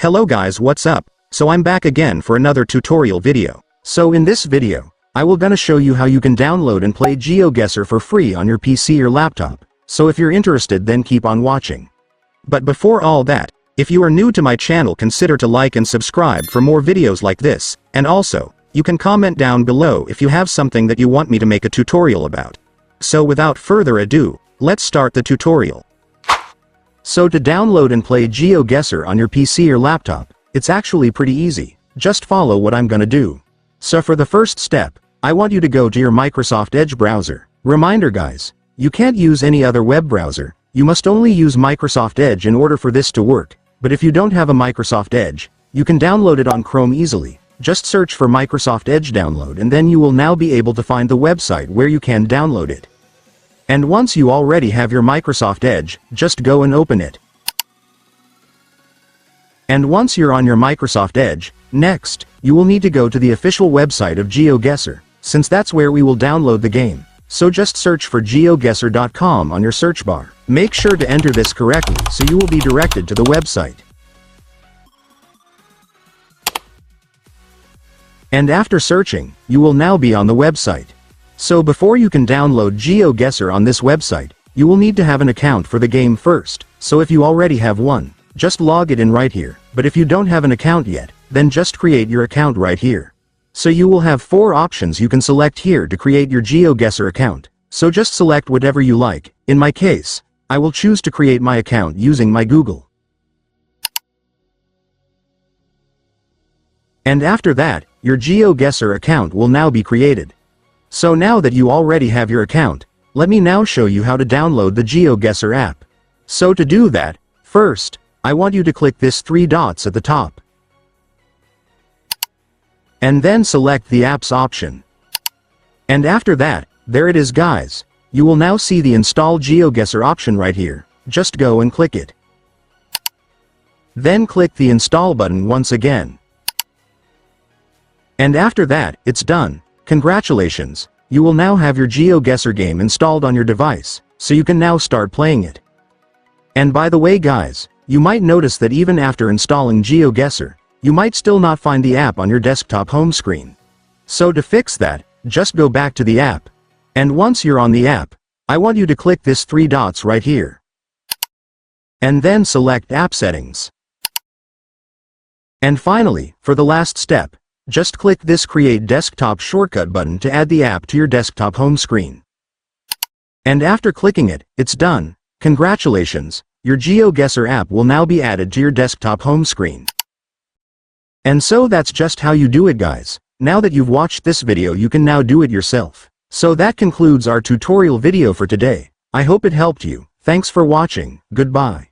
Hello guys, what's up? So I'm back again for another tutorial video. So in this video, I will gonna show you how you can download and play Geoguessr for free on your PC or laptop. So if you're interested, then keep on watching. But before all that, if you are new to my channel, consider to like and subscribe for more videos like this, and also, you can comment down below if you have something that you want me to make a tutorial about. So without further ado, let's start the tutorial. So to download and play Geoguessr on your PC or laptop, it's actually pretty easy. Just follow what I'm gonna do. So for the first step, I want you to go to your Microsoft Edge browser. Reminder guys, you can't use any other web browser, you must only use Microsoft Edge in order for this to work. But if you don't have a Microsoft Edge, you can download it on Chrome easily. Just search for Microsoft Edge download and then you will now be able to find the website where you can download it. And once you already have your Microsoft Edge, just go and open it. And once you're on your Microsoft Edge, next, you will need to go to the official website of Geoguessr, since that's where we will download the game. So just search for geoguessr.com on your search bar. Make sure to enter this correctly so you will be directed to the website. And after searching, you will now be on the website. So before you can download Geoguessr on this website, you will need to have an account for the game first. So if you already have one, just log it in right here. But if you don't have an account yet, then just create your account right here. So you will have 4 options you can select here to create your Geoguessr account. So just select whatever you like. In my case, I will choose to create my account using my Google. And after that, your Geoguessr account will now be created. So now that you already have your account, let me now show you how to download the Geoguessr app. So to do that, first, I want you to click this 3 dots at the top. And then select the apps option. And after that, there it is guys. You will now see the install Geoguessr option right here. Just go and click it. Then click the install button once again. And after that, it's done. Congratulations, you will now have your Geoguessr game installed on your device, so you can now start playing it. And by the way guys, you might notice that even after installing Geoguessr, you might still not find the app on your desktop home screen. So to fix that, just go back to the app. And once you're on the app, I want you to click this 3 dots right here. And then select App Settings. And finally, for the last step, just click this Create Desktop Shortcut button to add the app to your desktop home screen. And after clicking it, it's done. Congratulations, your Geoguessr app will now be added to your desktop home screen. And so that's just how you do it guys. Now that you've watched this video, you can now do it yourself. So that concludes our tutorial video for today. I hope it helped you. Thanks for watching. Goodbye.